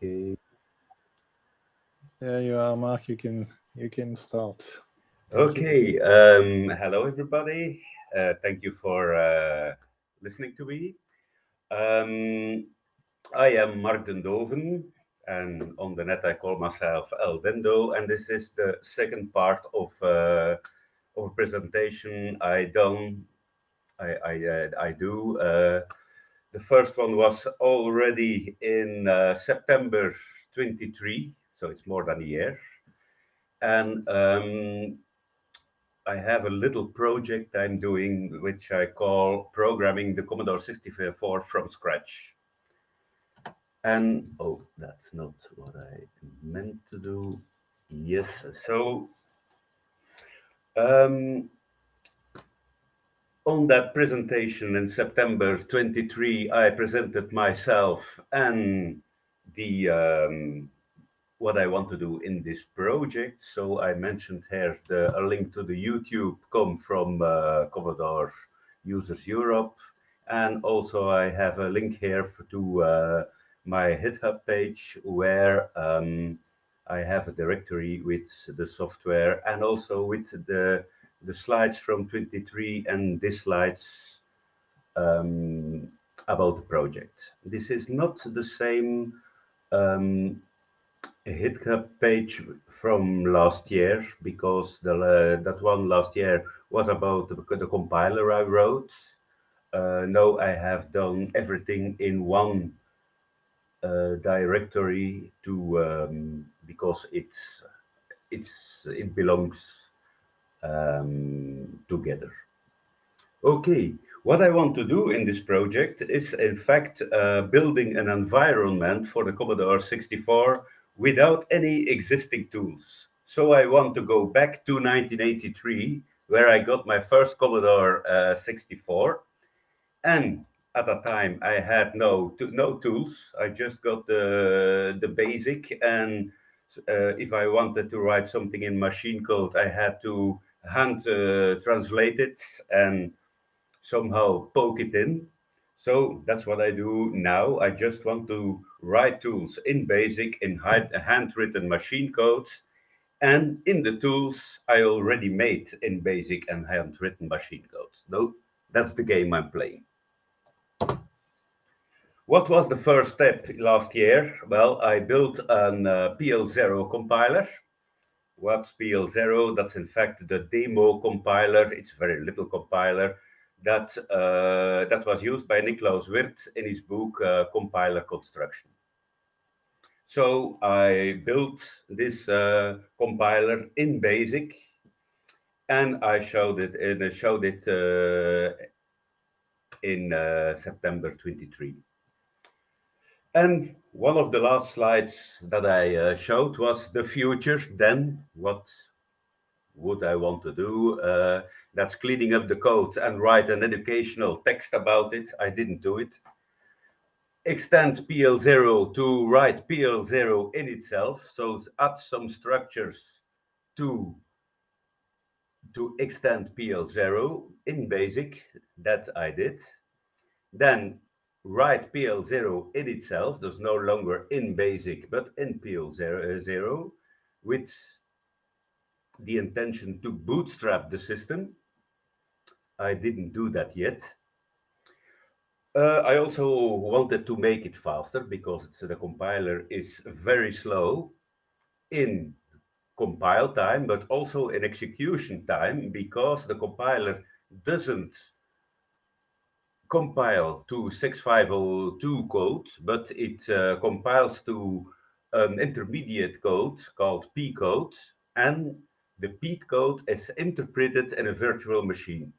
Okay. There you are, Mark. You can start. Thank you. Okay. Hello, everybody. Thank you for listening to me. Um, I am Marc Dendoven, and on the net I call myself Dendo, and this is the second part of a presentation I do. The first one was already in September 23, so it's more than a year. And I have a little project I'm doing, which I call programming the Commodore 64 from scratch. And oh, that's not what I meant to do. Yes, so um, on that presentation in September 23, I presented myself and the what I want to do in this project. So I mentioned here a link to the YouTube come from Commodore Users Europe. And also I have a link here to my GitHub page where I have a directory with the software and also with the slides from 23 and the slides um, about the project. This is not the same um, GitHub page from last year because that one last year was about the compiler I wrote. Now I have done everything in one directory to because it belongs together. Okay, what I want to do in this project is, in fact, building an environment for the Commodore 64 without any existing tools. So I want to go back to 1983, where I got my first Commodore 64. And at that time, I had no tools. I just got the basic. And if I wanted to write something in machine code, I had to hand translate it and somehow poke it in. So that's what I do now. I just want to write tools in BASIC, in handwritten machine codes, and in the tools I already made in BASIC and handwritten machine codes. No, that's the game I'm playing. What was the first step last year? Well, I built an PL0 compiler. What's PL0? That's in fact the demo compiler. It's a very little compiler that was used by Niklaus Wirth in his book Compiler Construction. So I built this compiler in BASIC, and I showed it in September 23. And one of the last slides that I showed was the future. Then what would I want to do? That's cleaning up the code and write an educational text about it. I didn't do it. Extend PL0 to write PL0 in itself. So add some structures to extend PL0 in BASIC. That I did. Then write PL0 in itself. There's no longer in BASIC, but in PL0 with the intention to bootstrap the system. I didn't do that yet. I also wanted to make it faster because the compiler is very slow in compile time, but also in execution time because the compiler doesn't compile to 6502 code, but it compiles to an intermediate code called P code, and the P code is interpreted in a virtual machine.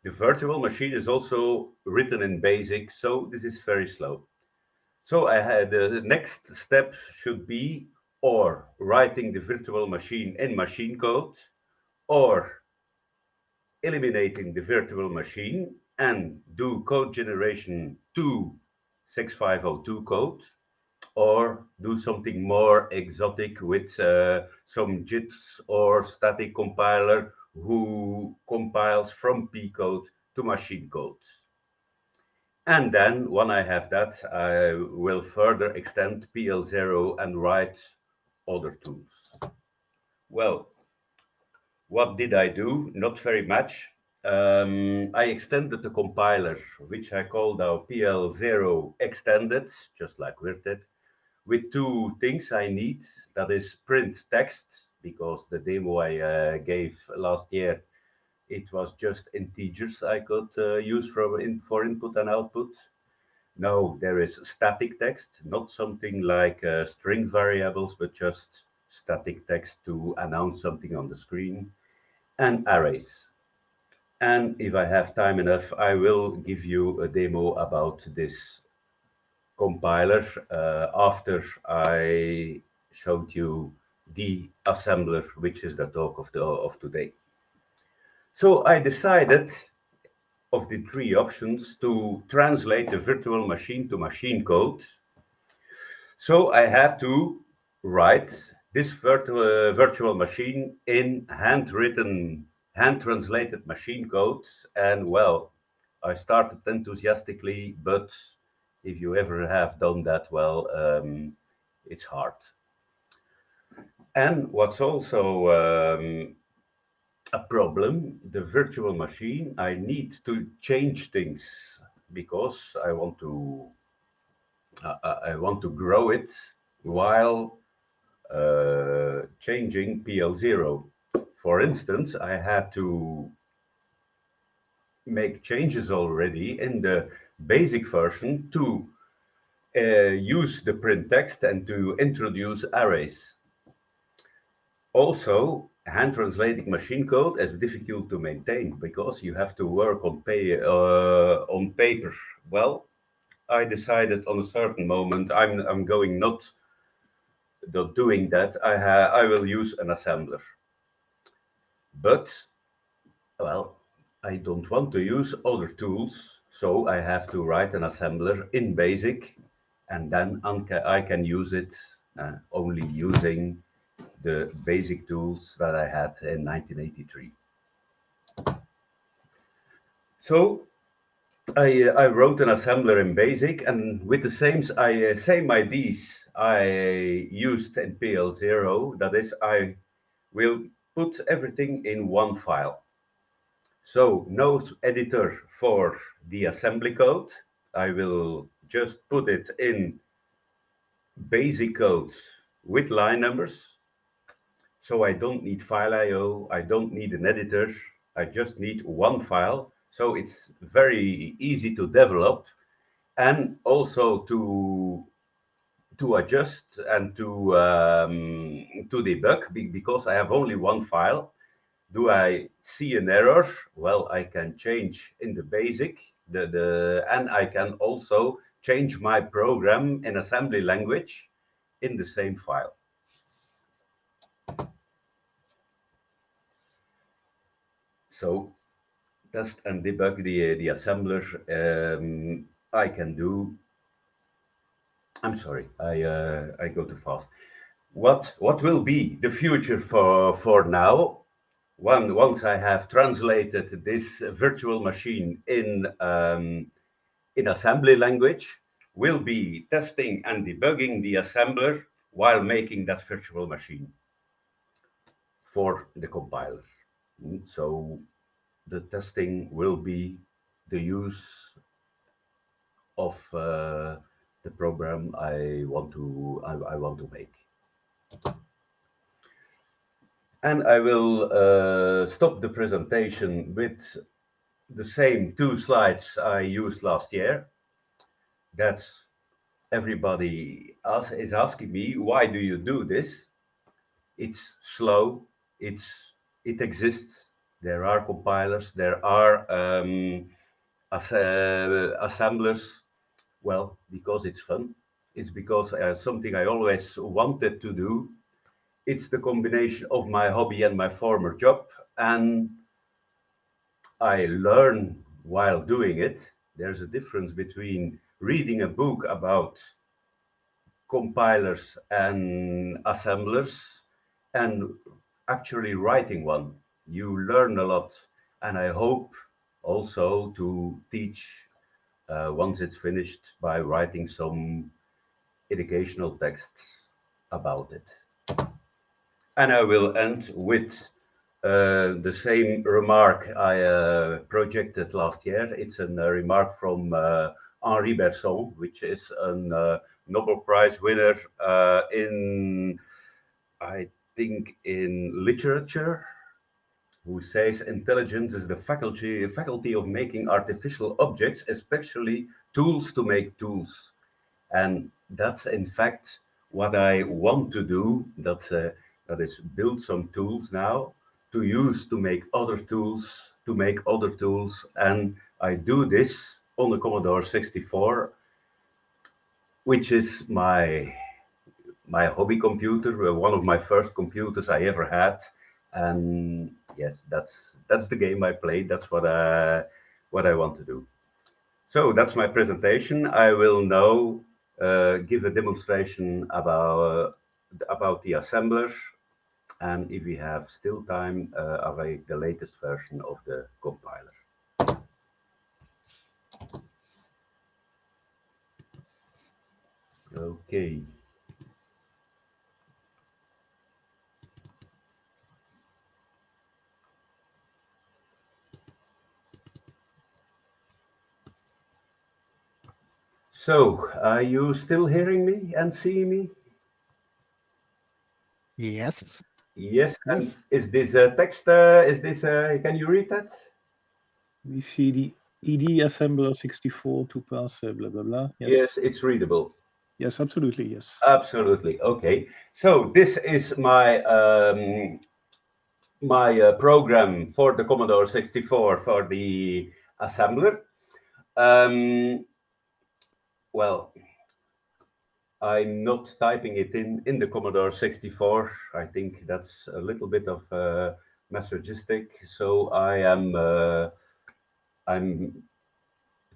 The virtual machine is also written in BASIC, so this is very slow. So I had the next step should be or writing the virtual machine in machine code, or eliminating the virtual machine and do code generation to 6502 code, or do something more exotic with some JITs or static compiler who compiles from P code to machine code. And then when I have that, I will further extend PL0 and write other tools. Well, what did I do? Not very much. I extended the compiler, which I call now PL0 extended, just like we did, with two things I need. That is print text, because the demo I gave last year, it was just integers I could use for input and output. Now there is static text, not something like string variables, but just static text to announce something on the screen, and arrays. And if I have time enough, I will give you a demo about this compiler after I showed you the assembler, which is the talk of today. So I decided of the three options to translate the virtual machine to machine code. So I had to write this virtual machine in handwritten, hand translated machine code. And well, I started enthusiastically, but if you ever have done that, well, it's hard. And what's also a problem, the virtual machine, I need to change things because I want to grow it while changing PL0. For instance, I had to make changes already in the basic version to use the print text and to introduce arrays. Also, hand translating machine code is difficult to maintain because you have to work on paper. Well, I decided on a certain moment I'm going not doing that. I will use an assembler. But well, I don't want to use other tools, so I have to write an assembler in BASIC, and then I can use it only using the basic tools that I had in 1983. So I wrote an assembler in BASIC, and with the same IDs I used in PL0. That is, I will put everything in one file. So no editor for the assembly code. I will just put it in basic code with line numbers. So I don't need file IO, I don't need an editor, I just need one file. So it's very easy to develop and also to adjust and to debug because I have only one file. Do I see an error? Well, I can change in the basic, and I can also change my program in assembly language in the same file. So test and debug the assembler. I can do. I'm sorry, I go too fast. What will be the future for now? Once I have translated this virtual machine in assembly language, will be testing and debugging the assembler while making that virtual machine for the compiler. So the testing will be the use of the program I want to make. And I will stop the presentation with the same two slides I used last year. That's everybody is asking me, why do you do this? It's slow. It exists. There are compilers. There are assemblers. Well, because it's fun. It's because something I always wanted to do. It's the combination of my hobby and my former job, and I learn while doing it. There's a difference between reading a book about compilers and assemblers and actually writing one. You learn a lot, and I hope also to teach once it's finished by writing some educational texts about it. And I will end with the same remark I projected last year. It's a remark from Henri Bergson, which is a Nobel Prize winner in, I think, in literature, who says intelligence is the faculty of making artificial objects, especially tools to make tools. And that's in fact what I want to do. That is build some tools now to use to make other tools, and I do this on the Commodore 64, which is my hobby computer, one of my first computers I ever had. And yes, that's the game I played. That's what I want to do. So that's my presentation. I will now give a demonstration about the assembler, and if we have still time, await the latest version of the compiler. Okay. So, are you still hearing me and seeing me? Yes. Yes. And Yes. is this text? Is this? Can you read that? We see the ED assembler 64 to pass blah blah blah. Yes, it's readable. Yes, absolutely. Yes. Absolutely. Okay. So this is my program for the Commodore 64 for the assembler. Well, I'm not typing it in the Commodore 64. I think that's a little bit of masochistic. So I'm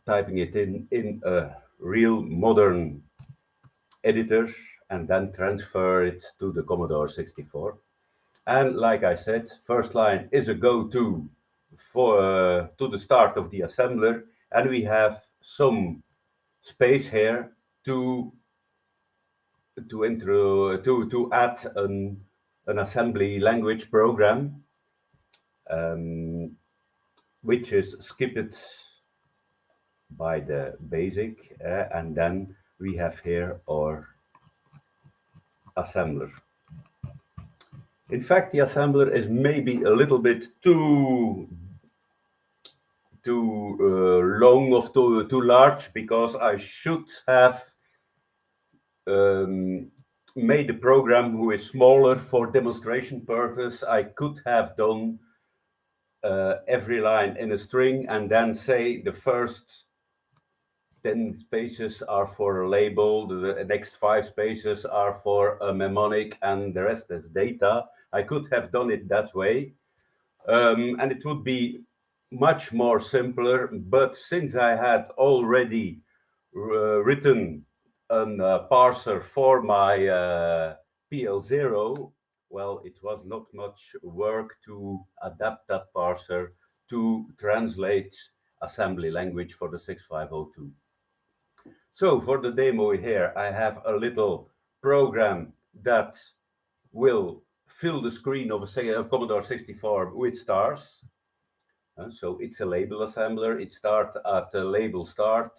typing it in a real modern editor and then transfer it to the Commodore 64. And like I said, first line is a go-to for to the start of the assembler, and we have some space here to add an assembly language program, which is skipped by the basic, and then we have here our assembler. In fact, the assembler is maybe a little bit too long or too large, because I should have made a program who is smaller for demonstration purpose. I could have done every line in a string and then say the first 10 spaces are for a label, the next 5 spaces are for a mnemonic, and the rest is data. I could have done it that way, and it would be much more simpler. But since I had already written a parser for my PL0, well, it was not much work to adapt that parser to translate assembly language for the 6502. So for the demo here, I have a little program that will fill the screen of a Commodore 64 with stars. So it's a label assembler. It starts at the label start.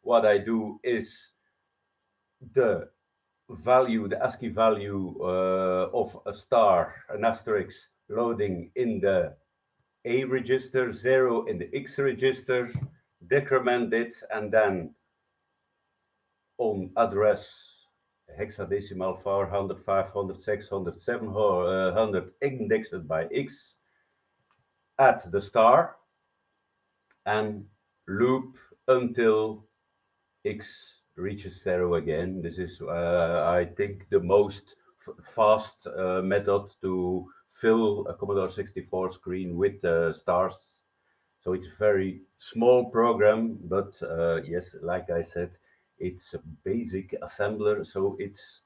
What I do is the value, the ASCII value of a star, an asterisk, loading in the A register, 0 in the X register, decrement it, and then on address hexadecimal 400, 500, 600, 700 indexed by X at the star, and loop until X reaches 0 again. This is, I think, the most fast method to fill a Commodore 64 screen with stars. So it's a very small program, but yes, like I said, it's a basic assembler, so it's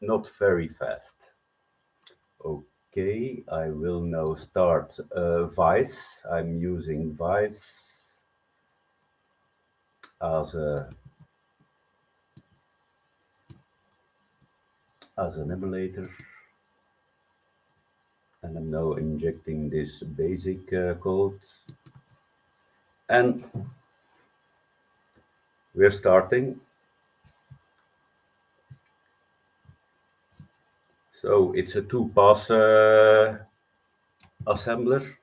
not very fast. Okay, I will now start Vice. I'm using Vice as an emulator, and I'm now injecting this basic code, and we're starting. So it's a two-pass assembler.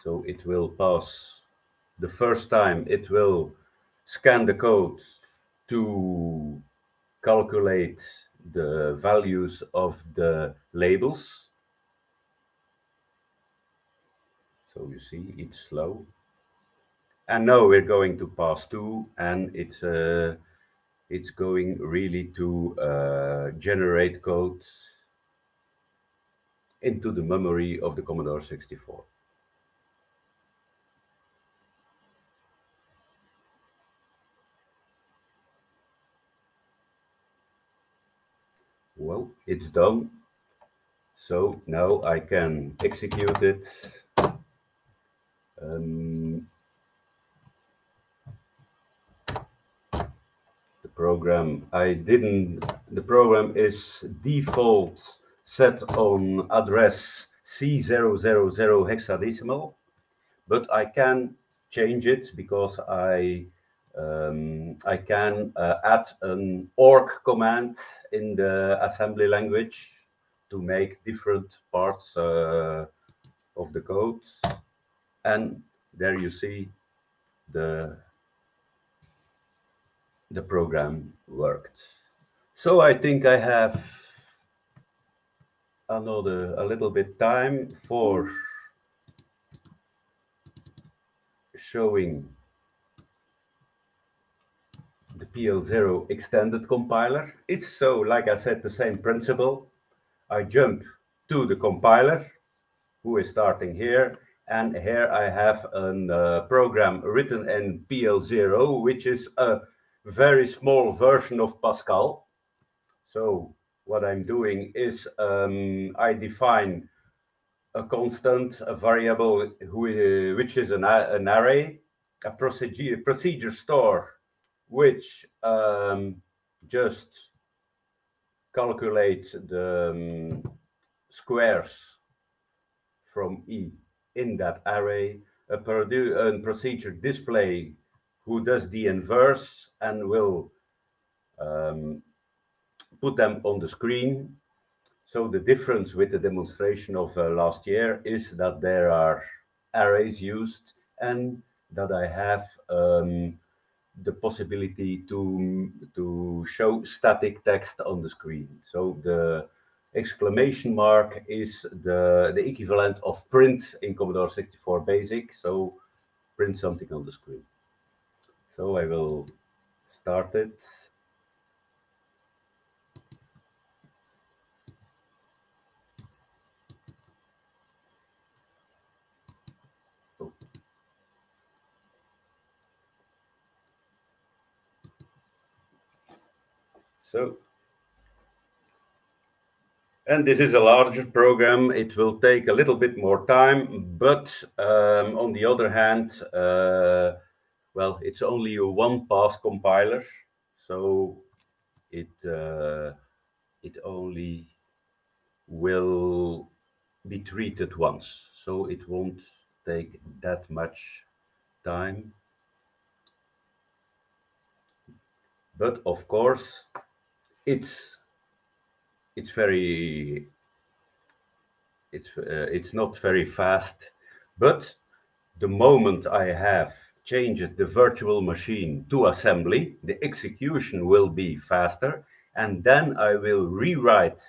So it will pass the first time, it will scan the code to calculate the values of the labels. So you see it's slow. And now we're going to pass two, and it's going really to generate code into the memory of the Commodore 64. Well, it's done. So now I can execute it. Um, the program the program is default set on address C000 hexadecimal, but I can change it because I can add an org command in the assembly language to make different parts of the code. And there you see the program worked. So I think I have a little bit time for showing the PL0 extended compiler. It's so, like I said, the same principle. I jump to the compiler, who is starting here, and here I have a program written in PL0, which is a very small version of Pascal. So what I'm doing is I define a constant, a variable which is an array, a procedure store, which just calculates the squares from E in that array, a procedure display who does the inverse and will put them on the screen. So the difference with the demonstration of last year is that there are arrays used and that I have the possibility to show static text on the screen. So the exclamation mark is the equivalent of print in Commodore 64 Basic. So print something on the screen. So I will start it. So, and this is a larger program. It will take a little bit more time, but on the other hand, well, it's only a one-pass compiler, so it only will be treated once, so it won't take that much time. But of course, it's very it's not very fast, but the moment I have changed the virtual machine to assembly, the execution will be faster, and then I will rewrite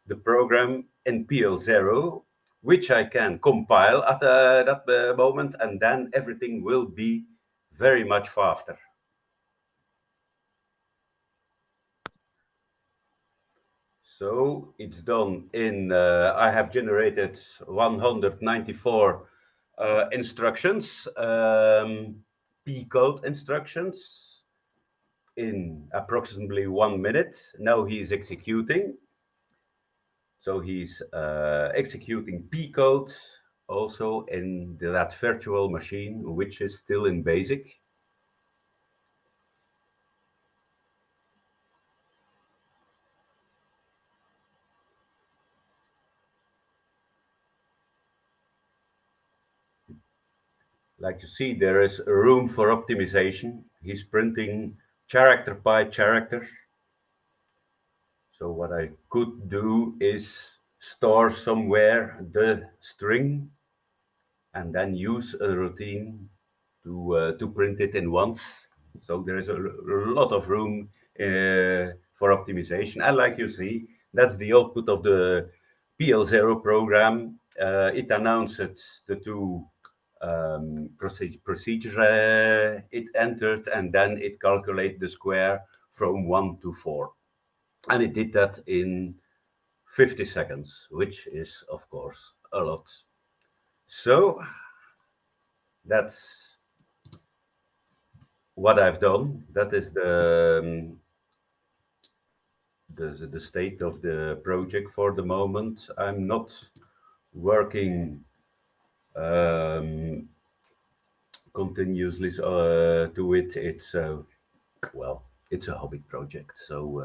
the program in PL0, which I can compile at that moment, and then everything will be very much faster. So it's done in, I have generated 194 instructions, P code instructions in approximately 1 minute. Now he is executing. So he's executing P code also in that virtual machine, which is still in BASIC. Like you see, there is room for optimization. He's printing character by character. So what I could do is store somewhere the string and then use a routine to print it in once. So there is a lot of room for optimization. And like you see, that's the output of the PL0 program. It announced the two procedures it entered, and then it calculated the square from 1 to 4. And it did that in 50 seconds, which is, of course, a lot. So that's what I've done. That is the state of the project for the moment. I'm not working continuously to it. It's well, it's a hobby project. So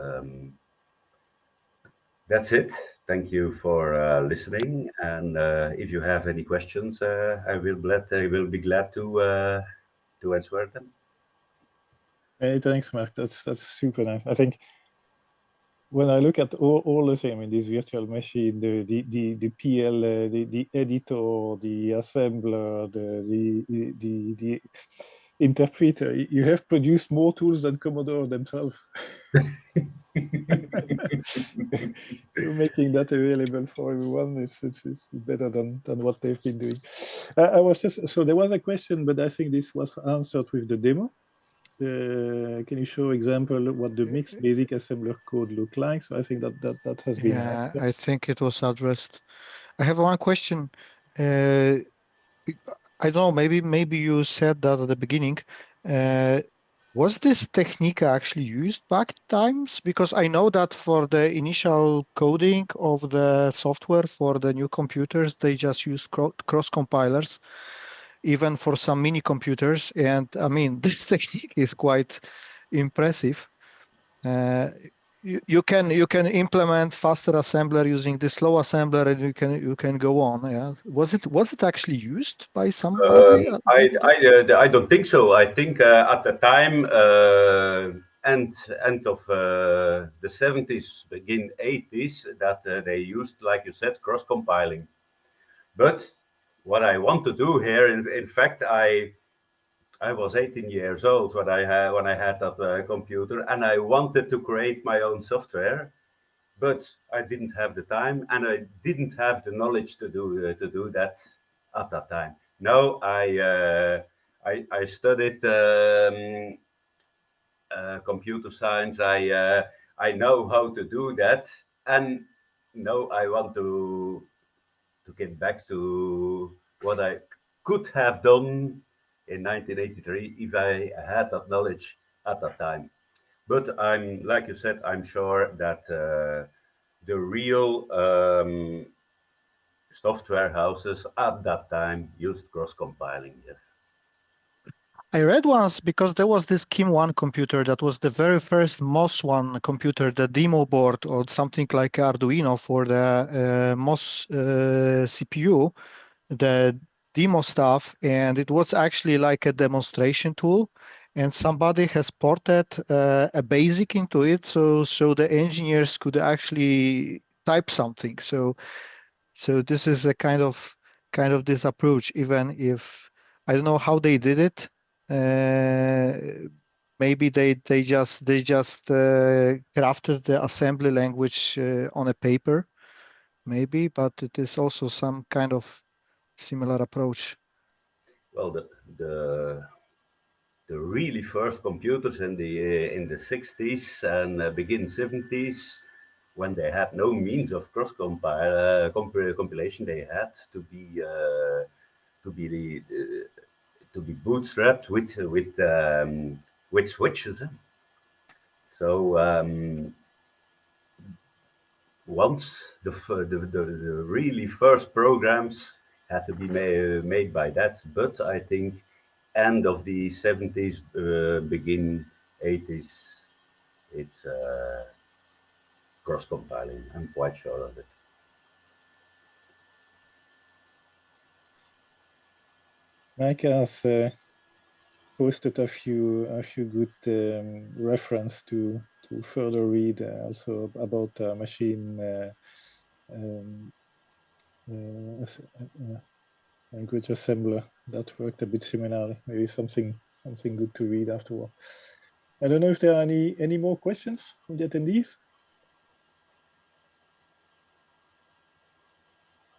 that's it. Thank you for listening. And if you have any questions, I will be glad to answer them. Hey, thanks, Marc. That's super nice. I think when I look at all the same in this virtual machine, the PL, the editor, the assembler, the interpreter, you have produced more tools than Commodore themselves. You're making that available for everyone. It's better than what they've been doing. I was just so there was a question, but I think this was answered with the demo. Can you show example what the mixed basic assembler code look like? So I think that has been Yeah, answered. I think it was addressed. I have one question. I don't know, maybe you said that at the beginning. Was this technique actually used back times? Because I know that for the initial coding of the software for the new computers, they just use cross compilers, even for some mini computers. And I mean, this technique is quite impressive. You can implement faster assembler using the slow assembler, and you can go on. Yeah, was it actually used by somebody back then? I don't think so. I think at the time, end of the 70s, begin 80s, that they used, like you said, cross compiling. But what I want to do here, in fact, I was 18 years old when I had that computer, and I wanted to create my own software, but I didn't have the time, and I didn't have the knowledge to do that at that time. Now I studied computer science. I know how to do that, and now I want to get back to what I could have done in 1983 if I had that knowledge at that time. But I'm, like you said, I'm sure that the real software houses at that time used cross compiling. Yes. I read once because there was this Kim 1 computer that was the very first MOS 1 computer, the demo board or something like Arduino for the MOS CPU, the demo stuff, and it was actually like a demonstration tool. And somebody has ported a basic into it, so the engineers could actually type something. So this is a kind of this approach, even if I don't know how they did it. Maybe they just crafted the assembly language on a paper, maybe, but it is also some kind of similar approach. Well, the really first computers in the 60s and begin 70s, when they had no means of cross compilation, they had to be to be bootstrapped with switches. So once the really first programs had to be made by that, but I think end of the 70s, begin 80s, it's cross-compiling. I'm quite sure of it. Marc has posted a few good reference to further read also about machine language assembler that worked a bit similarly. Maybe something good to read afterward. I don't know if there are any more questions from the attendees.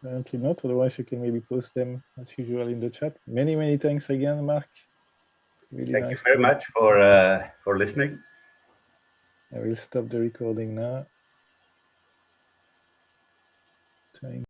Apparently not. Otherwise, you can maybe post them as usual in the chat. Many thanks again, Marc. Really Thank nice. you very much for listening. I will stop the recording now.